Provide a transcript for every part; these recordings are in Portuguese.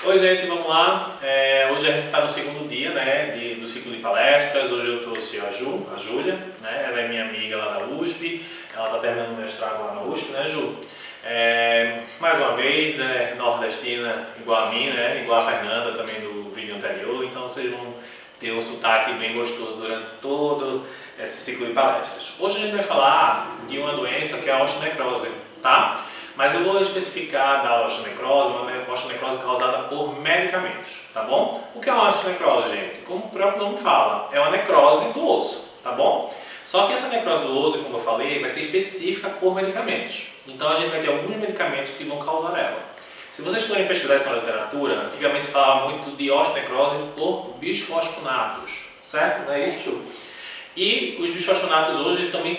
Oi gente, vamos lá. Hoje a gente está no segundo dia, né, do ciclo de palestras. Hoje eu trouxe a Júlia, né, ela é minha amiga lá da USP, ela está terminando o mestrado lá na USP, né, Ju? Mais uma vez, nordestina igual a mim, né, igual a Fernanda também do vídeo anterior, então vocês vão ter um sotaque bem gostoso durante todo esse ciclo de palestras. Hoje a gente vai falar de uma doença que é a osteonecrose, tá? Mas eu vou especificar da osteonecrose, uma osteonecrose causada por medicamentos, tá bom? O que é uma osteonecrose, gente? Como o próprio nome fala, é uma necrose do osso, tá bom? Só que essa necrose do osso, como eu falei, vai ser específica por medicamentos. Então a gente vai ter alguns medicamentos que vão causar ela. Se vocês forem pesquisar isso na literatura, antigamente se falava muito de osteonecrose por bisfosfonatos, certo? Não é isso, Ju? E os bisfosfonatos hoje também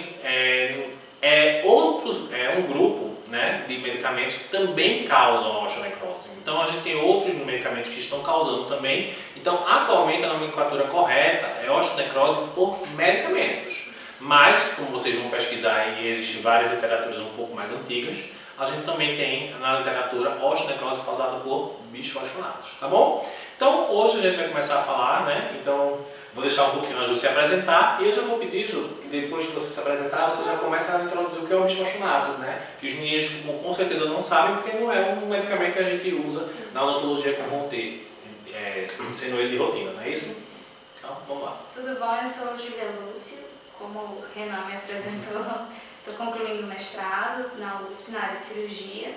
é um grupo, né, de medicamentos que também causam a osteonecrose. Então a gente tem outros medicamentos que estão causando também. Então atualmente a nomenclatura correta é osteonecrose por medicamentos. Mas, como vocês vão pesquisar e existem várias literaturas um pouco mais antigas, a gente também tem na literatura osteonecrose causada por bisfosfonatos, tá bom? Então hoje a gente vai começar a falar, né? Então vou deixar um pouquinho a Ju se apresentar e eu já vou pedir, Ju, que depois que você se apresentar, você já começa a introduzir o que é o bisfosfonato, né? Que os meninos com certeza não sabem porque não é um medicamento que a gente usa na odontologia comum sendo ele de rotina, não é isso? Então vamos lá. Tudo bom? Eu sou Júlia Lúcio, como o Renan me apresentou. Estou concluindo o mestrado na USP, na área de cirurgia.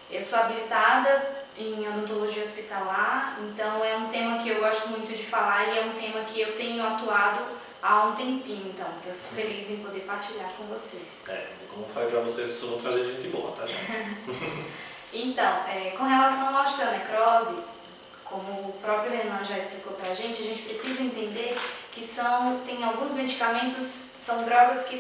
Eu sou habilitada em odontologia hospitalar, então é um tema que eu gosto muito de falar e é um tema que eu tenho atuado há um tempinho, então eu fico feliz em poder partilhar com vocês. Como eu falei para vocês, eu sou trazer gente boa, tá, gente? Então, com relação à osteonecrose, como o próprio Renan já explicou pra gente precisa entender que tem alguns medicamentos, são drogas que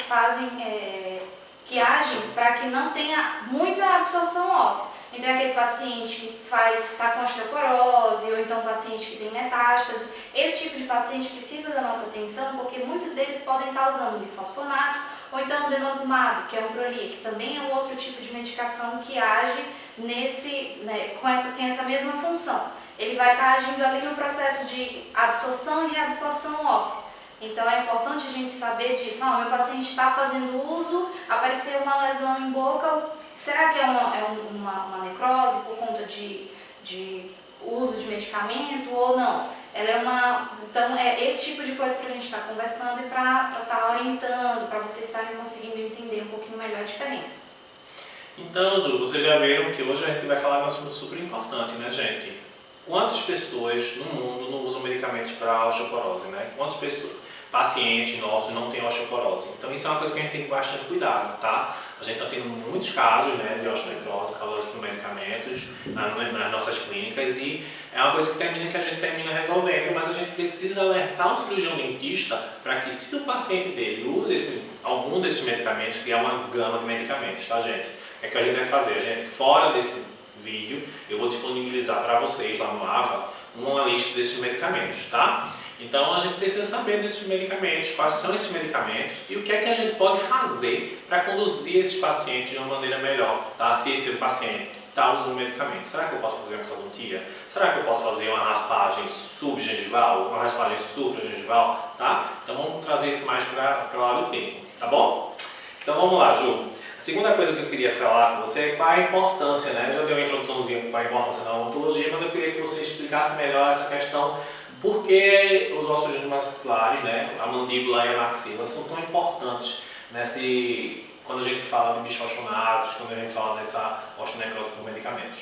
que agem para que não tenha muita absorção óssea. Então é aquele paciente que está com osteoporose, ou então paciente que tem metástase. Esse tipo de paciente precisa da nossa atenção porque muitos deles podem estar usando bifosfonato, ou então o denosumab, que é um Prolia, que também é um outro tipo de medicação que age tem essa mesma função. Ele vai estar agindo ali no processo de absorção e reabsorção óssea. Então é importante a gente saber disso. Meu paciente está fazendo uso, apareceu uma lesão em boca, será que é uma necrose por conta de uso de medicamento ou não? Então é esse tipo de coisa que a gente está conversando e para estar orientando, para vocês estarem conseguindo entender um pouquinho melhor a diferença. Então, Ju, vocês já viram que hoje a gente vai falar de um assunto super importante, né, gente? Quantas pessoas no mundo não usam medicamentos para osteoporose, né? Quantas pacientes nossos não têm osteoporose? Então isso é uma coisa que a gente tem bastante cuidado, tá? A gente está tendo muitos casos, né, de osteonecrose causados por medicamentos nas nossas clínicas e é uma coisa que a gente termina resolvendo, mas a gente precisa alertar o cirurgião dentista para que se o paciente dele use algum desses medicamentos, que é uma gama de medicamentos, tá, gente? O que a gente vai fazer? A gente, fora desse vídeo, eu vou disponibilizar para vocês lá no AVA uma lista desses medicamentos, tá? Então a gente precisa saber desses medicamentos, quais são esses medicamentos e o que é que a gente pode fazer para conduzir esses pacientes de uma maneira melhor, tá? Se esse paciente está usando medicamento, será que eu posso fazer uma exodontia? Será que eu posso fazer uma raspagem subgengival, uma raspagem supragengival, tá? Então vamos trazer isso mais para o lado clínico, tá bom? Então vamos lá, Ju. A segunda coisa que eu queria falar com você é qual a importância, né? Eu já dei uma introduçãozinha para a importância da odontologia, mas eu queria que você explicasse melhor essa questão, por que os ossos maxilares, né, a mandíbula e a maxila, são tão importantes quando a gente fala de bisfosfonatos, quando a gente fala dessa osteonecrose por medicamentos.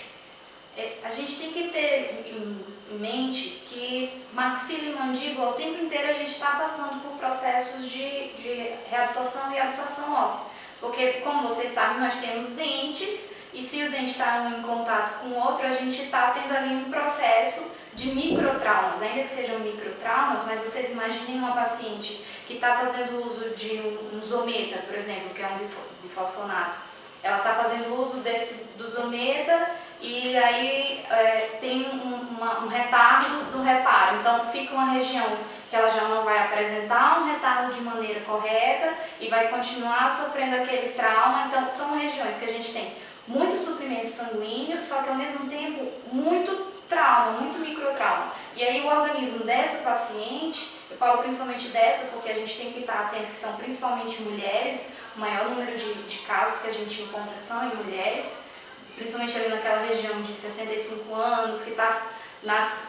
A gente tem que ter em mente que maxila e mandíbula, o tempo inteiro a gente está passando por processos de reabsorção e absorção óssea. Porque, como vocês sabem, nós temos dentes e se o dente está em contato com o outro, a gente está tendo ali um processo de microtraumas, ainda que sejam microtraumas, mas vocês imaginem uma paciente que está fazendo uso de um zometa, por exemplo, que é um bifosfonato. Ela está fazendo uso do zometa e aí tem um retardo do reparo. Então fica uma região que ela já não vai apresentar um retardo de maneira correta e vai continuar sofrendo aquele trauma. Então são regiões que a gente tem muito suprimento sanguíneo, só que ao mesmo tempo muito trauma. trauma, muito microtrauma. E aí o organismo dessa paciente, eu falo principalmente dessa porque a gente tem que estar atento que são principalmente mulheres, o maior número de casos que a gente encontra são em mulheres, principalmente ali naquela região de 65 anos, que está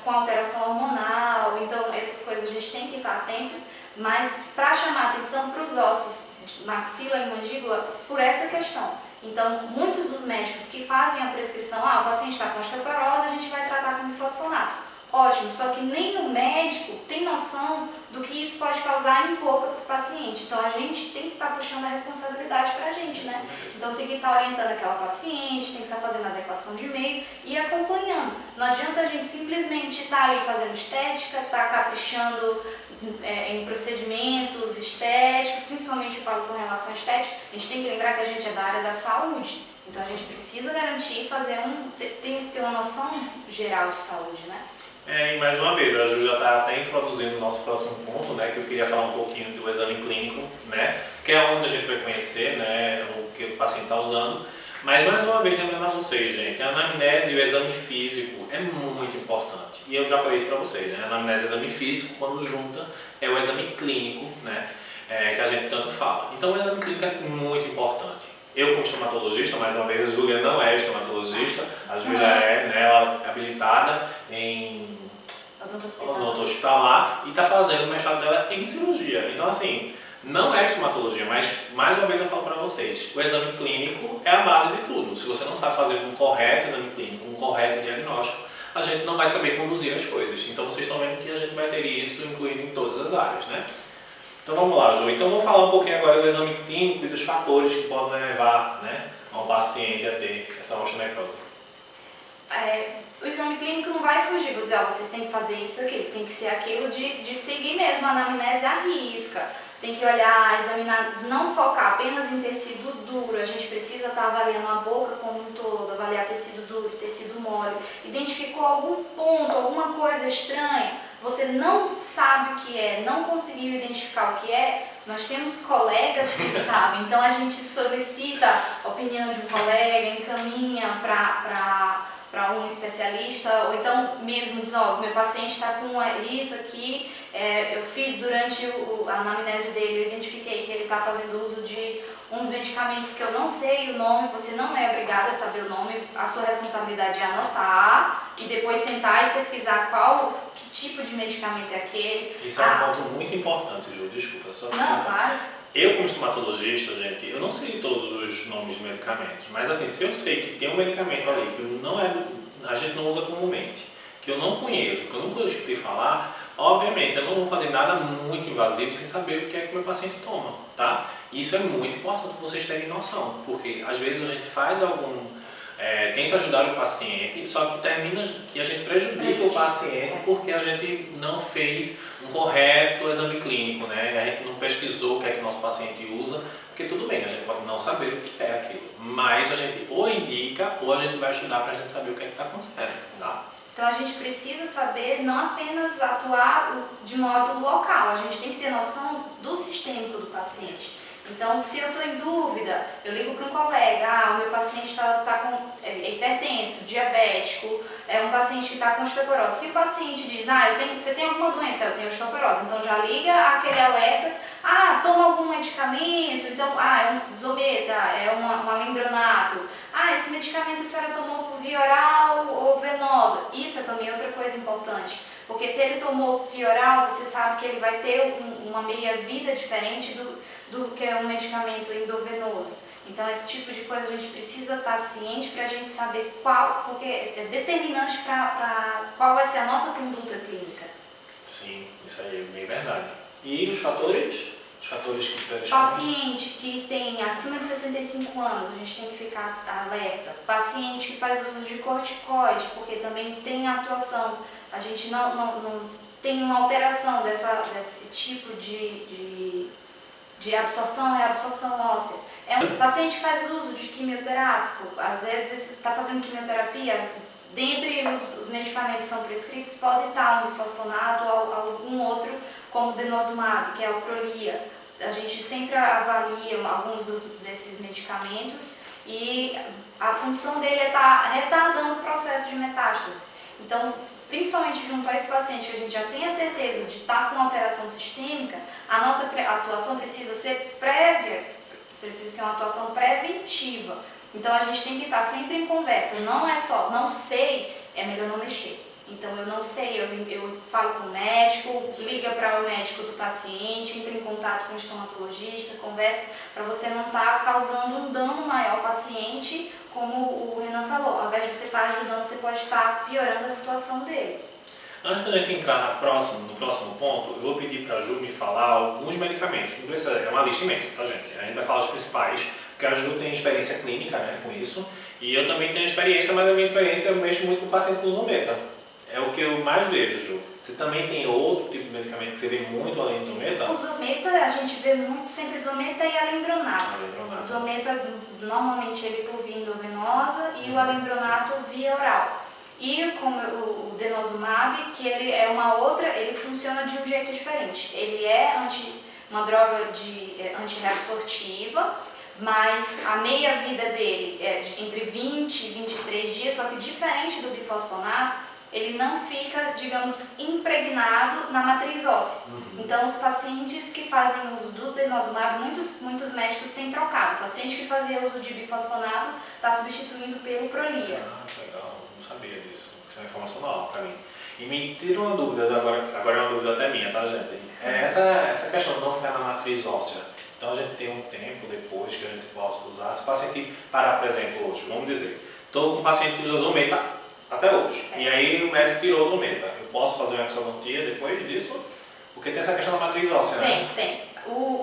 com alteração hormonal, então essas coisas a gente tem que estar atento, mas para chamar atenção para os ossos de maxila e mandíbula por essa questão. Então, muitos dos médicos que fazem a prescrição, o paciente está com osteoporose, a gente vai tratar com bifosfonato. Ótimo, só que nem o médico tem noção do que isso pode causar em pouco para o paciente. Então, a gente tem que estar puxando a responsabilidade para a gente, né? Então, tem que estar orientando aquela paciente, tem que estar fazendo adequação de meio e acompanhando. Não adianta a gente simplesmente estar ali fazendo estética, estar caprichando em procedimentos estéticos, principalmente eu falo com relação à estética, a gente tem que lembrar que a gente é da área da saúde. Então, a gente precisa garantir, tem que ter uma noção geral de saúde, né? E mais uma vez, a Ju já está até introduzindo o nosso próximo ponto, né, que eu queria falar um pouquinho do exame clínico, né, que é onde a gente vai conhecer, né, o que o paciente está usando. Mas mais uma vez, lembrando a vocês, gente, a anamnese e o exame físico é muito importante. E eu já falei isso para vocês, né, a anamnese e o exame físico, quando junta, é o exame clínico, né, que a gente tanto fala. Então o exame clínico é muito importante. Eu, como estomatologista, mais uma vez, a Júlia não é estomatologista, a Júlia é, né, ela é habilitada em odonto hospitalar e está fazendo o mestrado dela em cirurgia. Então, assim, não é estomatologia, mas, mais uma vez eu falo para vocês, o exame clínico é a base de tudo. Se você não sabe fazer um correto exame clínico, um correto diagnóstico, a gente não vai saber conduzir as coisas. Então, vocês estão vendo que a gente vai ter isso incluído em todas as áreas, né? Então vamos lá, Ju. Então vamos falar um pouquinho agora do exame clínico e dos fatores que podem levar, né, ao paciente a ter essa osteonecrose. O exame clínico não vai fugir, vou dizer, vocês têm que fazer isso aqui, tem que ser aquilo de seguir mesmo a anamnese à risca. Tem que olhar, examinar, não focar apenas em tecido duro, a gente precisa estar avaliando a boca como um todo, avaliar tecido duro, tecido mole. Identificou algum ponto, alguma coisa estranha, você não sabe o que é, não conseguiu identificar o que é, nós temos colegas que sabem, então a gente solicita a opinião de um colega, encaminha para um especialista, ou então mesmo diz, meu paciente está com isso aqui, eu fiz durante a anamnese dele, eu identifiquei que ele está fazendo uso de uns medicamentos que eu não sei o nome, você não é obrigado a saber o nome, a sua responsabilidade é anotar e depois sentar e pesquisar que tipo de medicamento é aquele. Isso é um ponto muito importante, Ju, desculpa, só não, claro. Eu, como estomatologista, gente, eu não sei todos os nomes de medicamentos, mas assim, se eu sei que tem um medicamento ali que a gente não usa comumente, que eu não conheço, que eu nunca escutei falar, obviamente eu não vou fazer nada muito invasivo sem saber o que é que o meu paciente toma, tá? Isso é muito importante vocês terem noção, porque às vezes a gente faz tenta ajudar o paciente, só que termina que a gente prejudica o paciente porque a gente não fez um correto exame clínico, né? A gente não pesquisou o que é que o nosso paciente usa, porque tudo bem, a gente pode não saber o que é aquilo, mas a gente ou indica ou a gente vai estudar para a gente saber o que é que está acontecendo, tá? Então a gente precisa saber não apenas atuar de modo local, a gente tem que ter noção do sistêmico do paciente. Então, se eu estou em dúvida, eu ligo para um colega, o meu paciente é hipertenso, diabético, é um paciente que está com osteoporose. Se o paciente diz, você tem alguma doença? Eu tenho osteoporose. Então, já liga aquele alerta, toma algum medicamento, então, é um zobeta, é um alendronato. Esse medicamento a senhora tomou por via oral ou venosa. Isso é também outra coisa importante. Porque se ele tomou via oral, você sabe que ele vai ter uma meia-vida diferente do que é um medicamento endovenoso. Então, esse tipo de coisa a gente precisa estar ciente para a gente saber porque é determinante para qual vai ser a nossa conduta clínica. Sim, isso aí é bem verdade. E os fatores? Os fatores que predispõem? Paciente que tem acima de 65 anos, a gente tem que ficar alerta. Paciente que faz uso de corticoide, porque também tem atuação. A gente não tem uma alteração desse tipo de absorção, reabsorção óssea. É um paciente que faz uso de quimioterápico, às vezes está fazendo quimioterapia, dentre os medicamentos que são prescritos, pode estar um bifosfonato ou algum outro, como o denosumab, que é o Prolia. A gente sempre avalia alguns desses medicamentos e a função dele é estar retardando o processo de metástase. Então, principalmente junto a esse paciente que a gente já tem a certeza de estar com alteração sistêmica, a nossa atuação precisa ser prévia, precisa ser uma atuação preventiva. Então a gente tem que estar sempre em conversa, não é só, não sei, é melhor não mexer. Então eu não sei, eu falo com o médico, liga para o médico do paciente, entra em contato com o estomatologista, conversa, para você não estar causando um dano maior ao paciente, como o Renan falou, ao invés de você estar ajudando, você pode estar piorando a situação dele. Antes da gente entrar no próximo ponto, eu vou pedir para a Ju me falar alguns medicamentos. Não precisa, é uma lista imensa, tá, gente? A gente vai falar os principais, porque a Ju tem experiência clínica, né, com isso, e eu também tenho experiência, mas a minha experiência eu mexo muito com o paciente com Zometa. É o que eu mais vejo, Ju. Você também tem outro tipo de medicamento que você vê muito além de Zometa? O Zometa, a gente vê muito sempre Zometa e alendronato. O Zometa, normalmente ele por via endovenosa e o alendronato via oral. E como o denosumab, que ele é uma outra, ele funciona de um jeito diferente. Ele é uma droga antirreabsortiva, mas a meia-vida dele é entre 20 e 23 dias, só que diferente do bifosfonato, ele não fica, digamos, impregnado na matriz óssea. Então, os pacientes que fazem uso do denosumab, muitos médicos têm trocado. O paciente que fazia uso de bifosfonato está substituindo pelo Prolia. Ah, legal. Não sabia disso. Isso é uma informação nova para mim. E me tira uma dúvida, agora é uma dúvida até minha, tá, gente? Essa questão de não ficar na matriz óssea, então a gente tem um tempo depois que a gente possa usar. Se o paciente parar, por exemplo, hoje, vamos dizer, estou com um paciente que usa Zometa até hoje, certo. E aí o médico tirou o Zometa. Eu posso fazer uma exodontia depois disso? Porque tem essa questão da matriz óssea, né? Tem.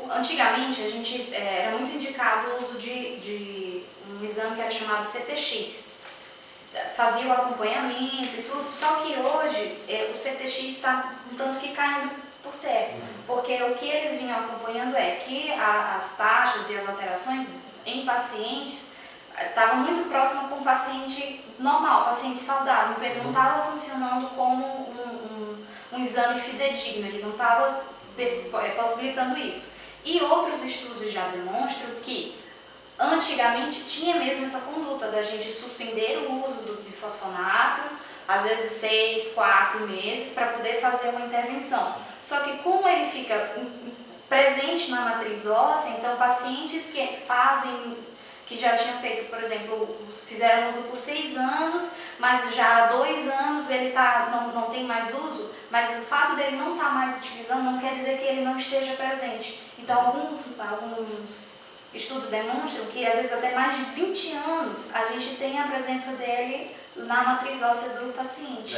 Antigamente a gente era muito indicado o uso de um exame que era chamado CTX. Fazia o acompanhamento e tudo, só que hoje o CTX está um tanto que caindo por terra, porque o que eles vinham acompanhando é que as taxas e as alterações em pacientes estavam muito próximas com o paciente normal, paciente saudável, então ele não estava funcionando como um exame fidedigno, ele não estava possibilitando isso. E outros estudos já demonstram que antigamente tinha mesmo essa conduta da gente suspender o uso do bifosfonato, às vezes 6, 4 meses, para poder fazer uma intervenção. Só que como ele fica presente na matriz óssea, então pacientes que já tinham feito, por exemplo, fizeram uso por 6 anos, mas já há 2 anos ele não tem mais uso, mas o fato dele não estar mais utilizando não quer dizer que ele não esteja presente. Então alguns estudos demonstram que às vezes até mais de 20 anos a gente tem a presença dele na matriz óssea do paciente.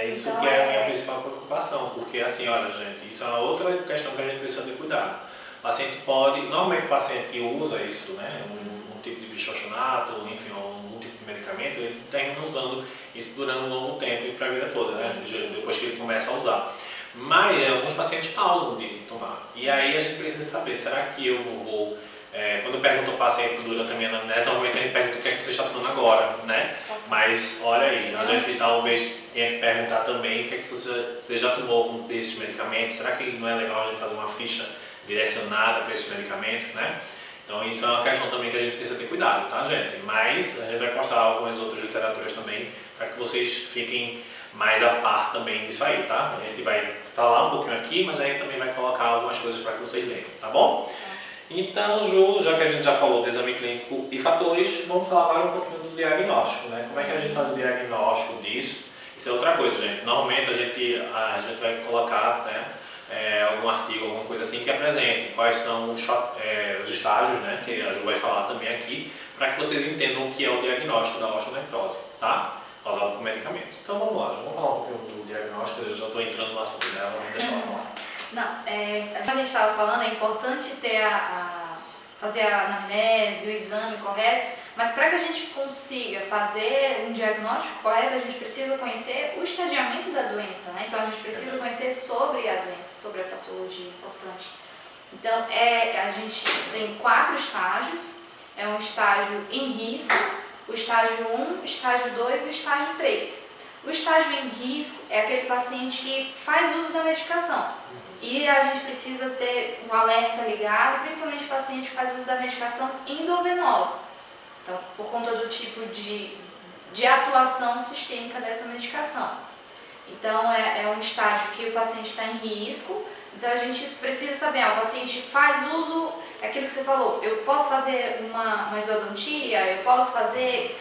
Isso então, que é a minha principal preocupação, porque assim, olha gente, isso é uma outra questão que a gente precisa ter cuidado. O paciente normalmente o paciente que usa isso, né, um tipo de bifosfonato, enfim, algum tipo de medicamento, ele termina usando isso durante um longo tempo e para a vida toda, né, depois que ele começa a usar. Mas alguns pacientes pausam de tomar, e aí a gente precisa saber, será que eu vou quando eu pergunto ao paciente durante a minha anamnese, normalmente a gente pergunta o que é que você está tomando agora, né? Mas olha aí, a gente talvez tenha que perguntar também o que é que você já tomou algum desses medicamentos, será que não é legal a gente fazer uma ficha direcionada para esses medicamentos, né? Então isso é uma questão também que a gente precisa ter cuidado, tá, gente? Mas a gente vai postar algumas outras literaturas também para que vocês fiquem mais a par também disso aí, tá? A gente vai falar um pouquinho aqui, mas a gente também vai colocar algumas coisas para que vocês leiam, tá bom? Então, Ju, já que a gente já falou do exame clínico e fatores, vamos falar agora um pouquinho do diagnóstico, né? Como é que a gente faz o diagnóstico disso? Isso é outra coisa, gente. Normalmente a gente vai colocar, né, algum artigo, alguma coisa assim que apresente quais são os estágios, né, que a Ju vai falar também aqui, para que vocês entendam o que é o diagnóstico da osteonecrose, tá? Causado por medicamentos. Então vamos lá, Ju, vamos falar um pouquinho do diagnóstico, eu já estou entrando no assunto dela, vamos deixar ela falar. Não, como a gente estava falando, é importante ter fazer a anamnese, o exame correto, mas para que a gente consiga fazer um diagnóstico correto, a gente precisa conhecer o estadiamento da doença, né? Então a gente precisa conhecer sobre a doença, sobre a patologia, importante. Então a gente tem 4 estágios, é um estágio em risco, o estágio 1, estágio 2 e o estágio 3. O estágio em risco é aquele paciente que faz uso da medicação. E a gente precisa ter um alerta ligado, principalmente o paciente que faz uso da medicação endovenosa. Então, por conta do tipo de de atuação sistêmica dessa medicação. Então, é um estágio que o paciente está em risco, então a gente precisa saber, o paciente faz uso, é aquilo que você falou, eu posso fazer uma exodontia, eu posso fazer,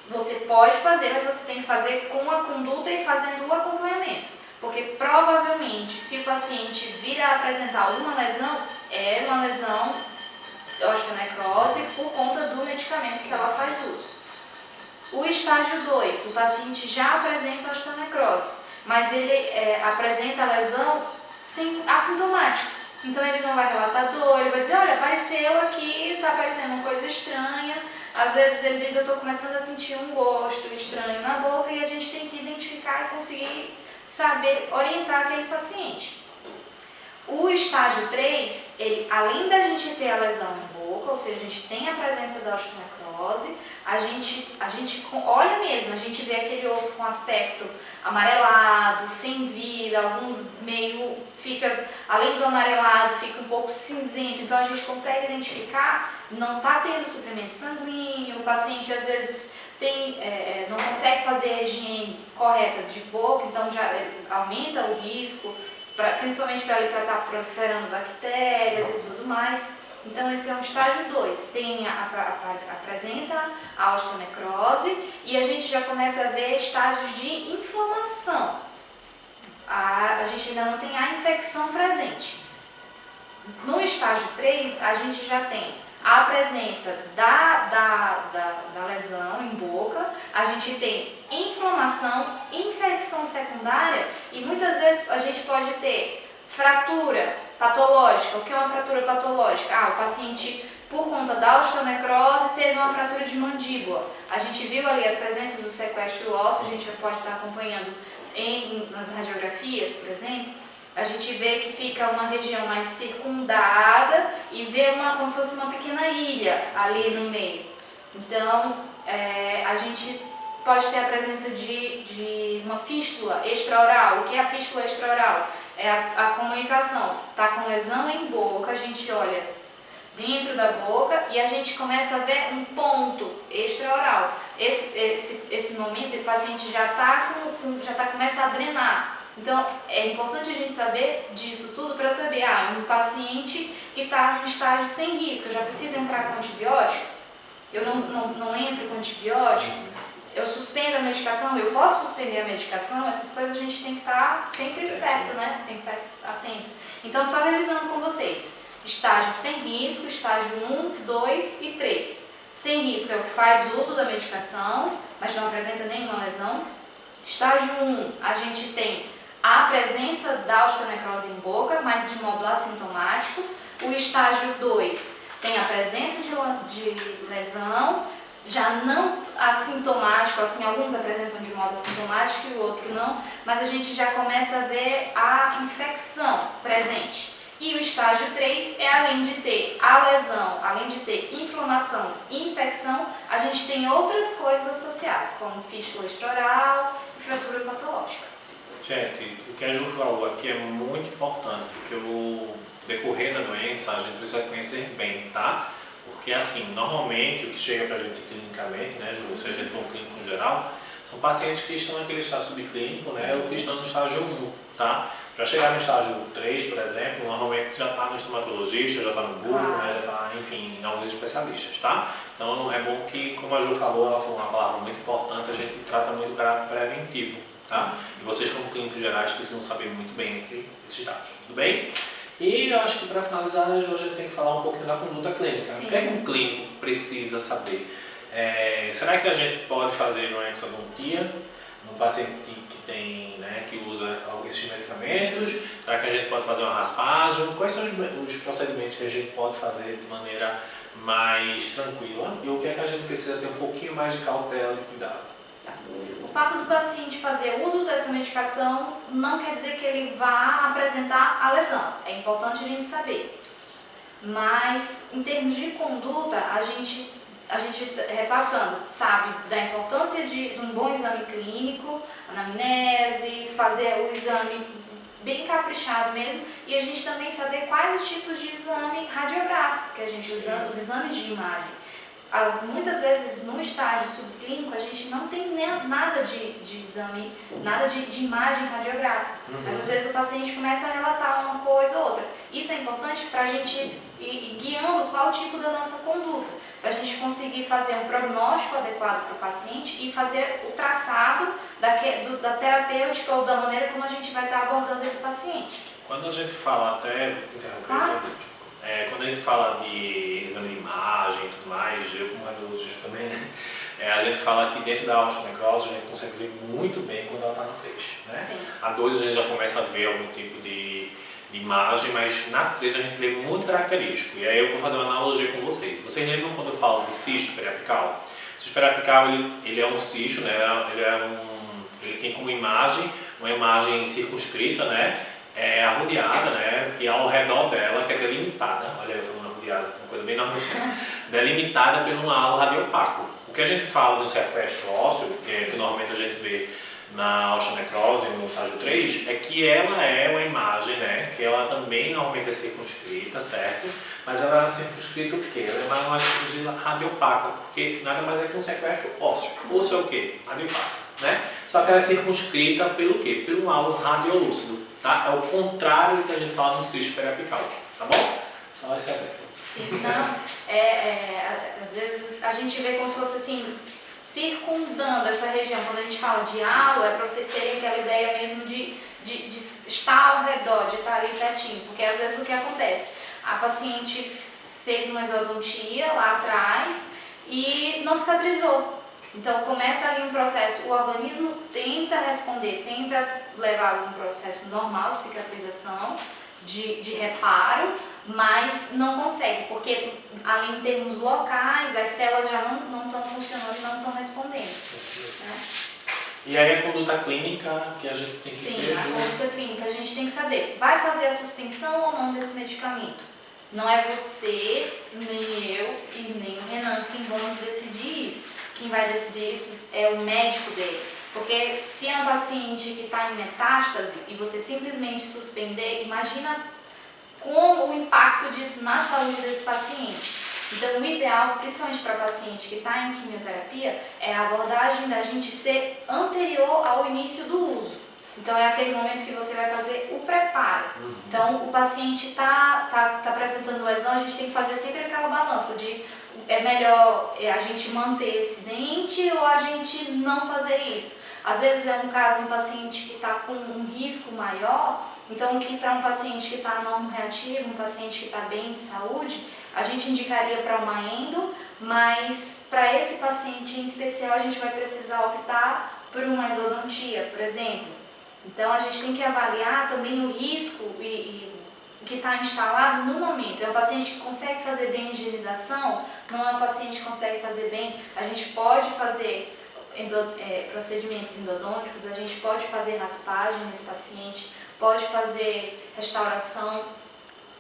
você pode fazer, mas você tem que fazer com a conduta e fazendo o acompanhamento. Porque provavelmente, se o paciente vir a apresentar alguma lesão, é uma lesão de osteonecrose por conta do medicamento que ela faz uso. O estágio 2, o paciente já apresenta osteonecrose, mas ele apresenta a lesão assintomática. Então ele não vai relatar dor, ele vai dizer, olha, apareceu aqui, está aparecendo uma coisa estranha. Às vezes ele diz, eu estou começando a sentir um gosto estranho na boca, e a gente tem que identificar e conseguir saber orientar aquele paciente. O estágio 3, além da gente ter a lesão na boca, ou seja, a gente tem a presença da osteonecrose, a gente olha mesmo, a gente vê aquele osso com aspecto amarelado, sem vida, alguns meio, além do amarelado, fica um pouco cinzento, então a gente consegue identificar, não está tendo suprimento sanguíneo, o paciente às vezes não consegue fazer a higiene correta de boca, então já aumenta o risco, principalmente para estar proliferando bactérias e tudo mais. Então esse é um estágio 2, apresenta a osteonecrose e a gente já começa a ver estágios de inflamação. A gente ainda não tem a infecção presente. No estágio 3, a gente já tem a presença da lesão em boca, a gente tem inflamação, infecção secundária e muitas vezes a gente pode ter fratura patológica. O que é uma fratura patológica? O paciente, por conta da osteonecrose, teve uma fratura de mandíbula. A gente viu ali as presenças do sequestro ósseo, a gente já pode estar acompanhando nas radiografias, por exemplo. A gente vê que fica uma região mais circundada e vê como se fosse uma pequena ilha ali no meio. Então, a gente pode ter a presença de uma fístula extraoral. O que é a fístula extraoral? É a comunicação. Está com lesão em boca, a gente olha dentro da boca e a gente começa a ver um ponto extraoral. Esse momento, o paciente começa a drenar. Então, é importante a gente saber disso tudo para saber, um paciente que está no estágio sem risco, eu já preciso entrar com antibiótico? Eu não entro com antibiótico? Eu suspendo a medicação? Eu posso suspender a medicação? Essas coisas a gente tem que estar sempre esperto, né? Tem que estar atento. Então, só revisando com vocês. Estágio sem risco, estágio 1, 2 e 3. Sem risco é o que faz uso da medicação, mas não apresenta nenhuma lesão. Estágio 1, a gente tem a presença da osteonecrose em boca, mas de modo assintomático. O estágio 2 tem a presença de lesão, já não assintomático, assim, alguns apresentam de modo assintomático e o outro não, mas a gente já começa a ver a infecção presente. E o estágio 3 é, além de ter a lesão, além de ter inflamação e infecção, a gente tem outras coisas associadas, como fístula extraoral e fratura patológica. Gente, o que a Ju falou aqui é muito importante, porque o decorrer da doença a gente precisa conhecer bem, tá? Porque assim, normalmente o que chega pra gente clinicamente, né, Ju, se a gente for um clínico geral, são pacientes que estão naquele estágio subclínico, né, ou que estão no estágio 1, tá? Para chegar no estágio 3, por exemplo, normalmente já está no estomatologista, já está no Google, né, já está, enfim, em alguns especialistas, tá? Então é bom que, como a Ju falou, ela falou uma palavra muito importante, a gente trata muito o caráter preventivo, tá? E vocês, como clínicos gerais, precisam saber muito bem esses dados, tudo bem? E eu acho que para finalizar, né, Ju, a gente tem que falar um pouquinho da conduta clínica. Sim. O que é que um clínico precisa saber? Será que a gente pode fazer uma exodontia no paciente que tem, né, que usa esses medicamentos? Será que a gente pode fazer uma raspagem? Quais são os procedimentos que a gente pode fazer de maneira mais tranquila? E o que é que a gente precisa ter um pouquinho mais de cautela e cuidado? O fato do paciente fazer uso dessa medicação não quer dizer que ele vá apresentar a lesão. É importante a gente saber. Mas, em termos de conduta, a gente repassando, sabe, da importância de um bom exame clínico, anamnese, fazer o exame bem caprichado mesmo, e a gente também saber quais os tipos de exame radiográfico que a gente usa, os exames de imagem. muitas vezes no estágio subclínico a gente não tem nada de exame, nada de imagem radiográfica, mas às vezes o paciente começa a relatar uma coisa ou outra. Isso é importante para a gente ir guiando qual o tipo da nossa conduta, para a gente conseguir fazer um prognóstico adequado para o paciente e fazer o traçado da terapêutica ou da maneira como a gente vai estar abordando esse paciente. Quando a gente fala quando a gente fala de exame de imagem e tudo mais, eu como radiologista também, né? A gente fala que dentro da osteonecrose a gente consegue ver muito bem quando ela está no 3, né? Sim. A 2 a gente já começa a ver algum tipo de imagem, mas na 3 a gente vê muito característico. E aí eu vou fazer uma analogia com vocês. Vocês lembram quando eu falo de cisto periapical? O cisto periapical ele é um cisto, né? Ele tem como imagem uma imagem circunscrita, né? Arrodeada, né? Que ao redor dela, que é delimitada, olha eu falando arrodeada, uma coisa bem normal, delimitada pelo halo radiopaco. O que a gente fala de um sequestro ósseo, que normalmente a gente vê na osteonecrose no estágio 3, é que ela é uma imagem, né? Que ela também normalmente é circunscrita, certo? Mas ela é circunscrita o quê? Ela é uma circunscrita radiopaca, porque nada mais é que um sequestro ósseo. Osso é o quê? Radiopaco, né? Só que ela é circunscrita pelo quê? Pelo halo radiolúcido, tá? É o contrário do que a gente fala no cisto periapical, tá bom? Só esse aberto. Sim, não, às vezes a gente vê como se fosse assim, circundando essa região. Quando a gente fala de halo, é para vocês terem aquela ideia mesmo de estar ao redor, de estar ali pertinho. Porque às vezes o que acontece? A paciente fez uma exodontia lá atrás e não cicatrizou. Então começa ali um processo, o organismo tenta responder, tenta levar algum processo normal de cicatrização, de reparo, mas não consegue, porque ali em termos locais as células já não estão funcionando, não estão respondendo. Né? E aí a conduta clínica que a gente tem que ter. Sim, a conduta clínica a gente tem que saber, vai fazer a suspensão ou não desse medicamento? Não é você, nem eu e nem o Renan quem vamos decidir isso. Quem vai decidir isso é o médico dele. Porque se é um paciente que está em metástase e você simplesmente suspender, imagina como o impacto disso na saúde desse paciente. Então o ideal, principalmente para paciente que está em quimioterapia, é a abordagem da gente ser anterior ao início do uso. Então é aquele momento que você vai fazer o preparo. Então o paciente está apresentando lesão, a gente tem que fazer sempre aquela balança de é melhor a gente manter esse dente ou a gente não fazer isso. Às vezes é um caso um paciente que está com um risco maior, então que para um paciente que está normo-reativo, um paciente que está bem de saúde, a gente indicaria para uma endo, mas para esse paciente em especial a gente vai precisar optar por uma exodontia, por exemplo. Então a gente tem que avaliar também o risco que está instalado no momento. É um paciente que consegue fazer bem a higienização, não é um paciente que consegue fazer bem, a gente pode fazer procedimentos endodônticos, a gente pode fazer raspagem nesse paciente, pode fazer restauração,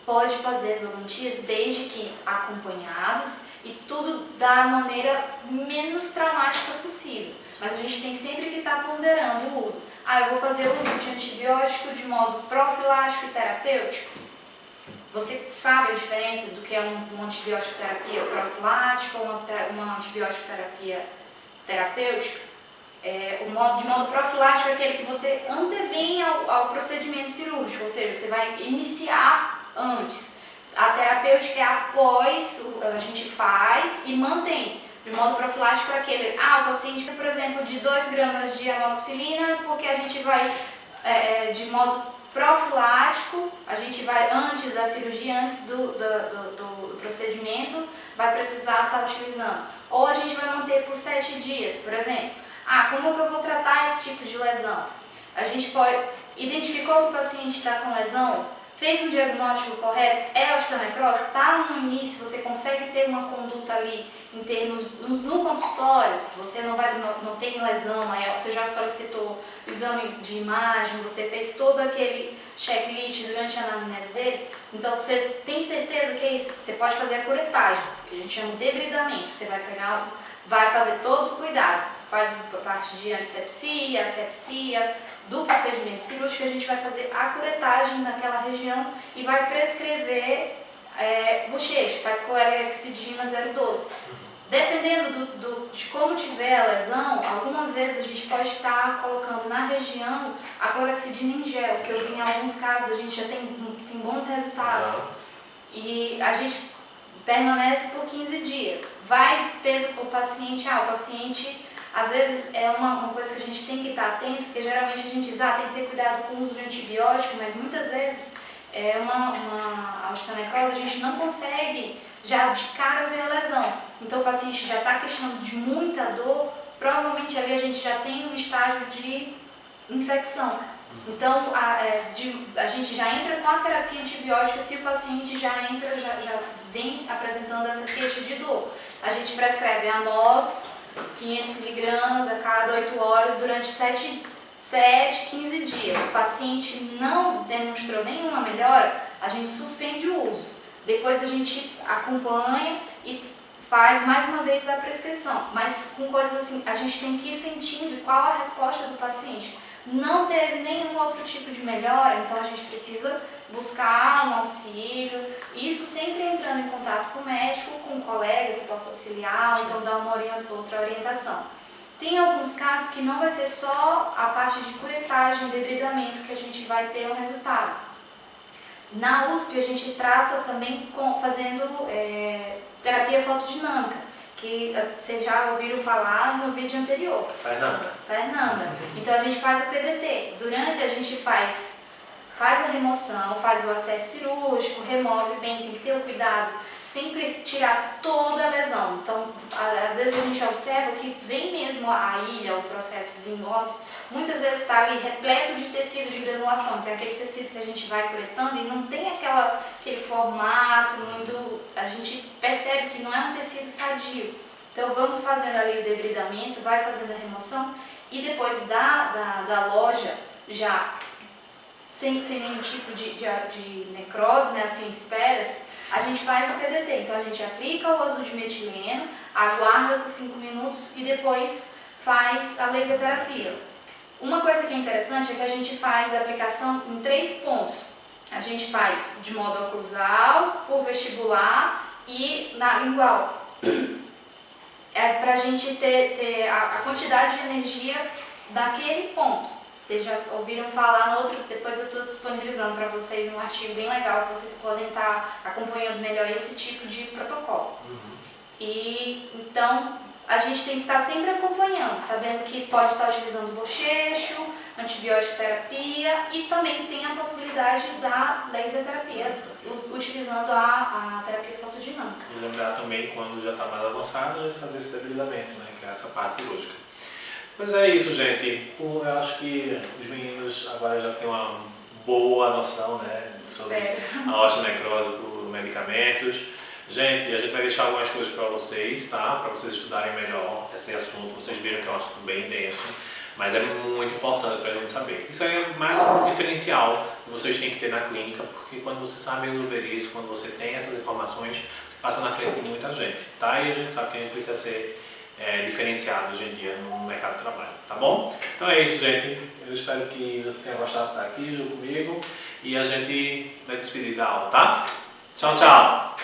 pode fazer exodontias, desde que acompanhados e tudo da maneira menos traumática possível. Mas a gente tem sempre que estar ponderando o uso. Eu vou fazer uso de antibiótico de modo profilático e terapêutico. Você sabe a diferença do que é uma antibiótico terapia profilática ou uma antibiótico terapia terapêutica? De modo profilático é aquele que você antevém ao procedimento cirúrgico, ou seja, você vai iniciar antes. A terapêutica é após, a gente faz e mantém. De modo profilático é aquele, o paciente, por exemplo, de 2 gramas de amoxicilina, porque a gente vai, de modo profilático, a gente vai, antes da cirurgia, antes do procedimento, vai precisar estar utilizando. Ou a gente vai manter por 7 dias, por exemplo. Como que eu vou tratar esse tipo de lesão? A gente identificou que o paciente está com lesão, fez um diagnóstico correto, é osteonecrose, está no início, você consegue ter uma conduta ali em termos no consultório, você não tem lesão maior, você já solicitou exame de imagem, você fez todo aquele checklist durante a anamnese dele, então você tem certeza que é isso, você pode fazer a curetagem, que a gente chama de debridamento, você vai fazer todo o cuidado, faz a parte de antisepsia, asepsia, do procedimento cirúrgico, a gente vai fazer a curetagem naquela região e vai prescrever bochecho, faz clorhexidina 0,12. Dependendo de como tiver a lesão, algumas vezes a gente pode estar colocando na região a clorexidina em gel, que eu vi em alguns casos, a gente já tem bons resultados. E a gente permanece por 15 dias. Vai ter o paciente, às vezes é uma coisa que a gente tem que estar atento, porque geralmente a gente diz, tem que ter cuidado com o uso de antibiótico, mas muitas vezes uma osteonecrose a gente não consegue já de cara ver a lesão. Então o paciente já está queixando de muita dor, provavelmente ali a gente já tem um estágio de infecção. Então a gente já entra com a terapia antibiótica se o paciente já vem apresentando essa queixa de dor. A gente prescreve Amox, 500 mg a cada 8 horas durante 15 dias. O paciente não demonstrou nenhuma melhora, a gente suspende o uso. Depois a gente acompanha e faz mais uma vez a prescrição. Mas com coisas assim, a gente tem que ir sentindo qual a resposta do paciente. Não teve nenhum outro tipo de melhora, então a gente precisa buscar um auxílio. Isso sempre entrando em contato com o médico, com um colega que possa auxiliar, ou então dar outra orientação. Tem alguns casos que não vai ser só a parte de curetagem, debridamento que a gente vai ter um resultado. Na USP a gente trata também fazendo terapia fotodinâmica, que vocês já ouviram falar no vídeo anterior. Fernanda. Então a gente faz a PDT. Durante a gente faz a remoção, faz o acesso cirúrgico, remove bem, tem que ter o cuidado, sempre tirar toda a lesão. Então, às vezes a gente observa que vem mesmo a ilha, o processozinho ósseo, muitas vezes está ali repleto de tecido de granulação, tem aquele tecido que a gente vai coletando e não tem aquele formato muito, a gente percebe que não é um tecido sadio. Então vamos fazendo ali o debridamento, vai fazendo a remoção e depois da loja já sem nenhum tipo de necrose, né, assim, esperas, a gente faz a PDT. Então a gente aplica o azul de metileno, aguarda por 5 minutos e depois faz a laser terapia. Uma coisa que é interessante é que a gente faz a aplicação em 3 pontos. A gente faz de modo oclusal, por vestibular e na lingual. Para a gente ter a quantidade de energia daquele ponto. Vocês já ouviram falar no outro, depois eu estou disponibilizando para vocês um artigo bem legal que vocês podem estar acompanhando melhor esse tipo de protocolo. E então a gente tem que estar sempre acompanhando, sabendo que pode estar utilizando bochecho, antibiótico terapia e também tem a possibilidade da laser terapia, utilizando a terapia fotodinâmica. E lembrar também, quando já está mais avançado, a gente fazer esse debridamento, né, que é essa parte cirúrgica. Mas é isso, gente. Eu acho que os meninos agora já têm uma boa noção, né, sobre a osteonecrose por medicamentos. Gente, a gente vai deixar algumas coisas para vocês, tá? Para vocês estudarem melhor esse assunto. Vocês viram que é um assunto bem denso, mas é muito importante para a gente saber. Isso é mais um diferencial que vocês têm que ter na clínica, porque quando você sabe resolver isso, quando você tem essas informações, você passa na frente de muita gente, tá? E a gente sabe que a gente precisa ser diferenciado hoje em dia no mercado de trabalho, tá bom? Então é isso, gente. Eu espero que você tenha gostado de estar aqui junto comigo e a gente vai despedir da aula, tá? Tchau, tchau!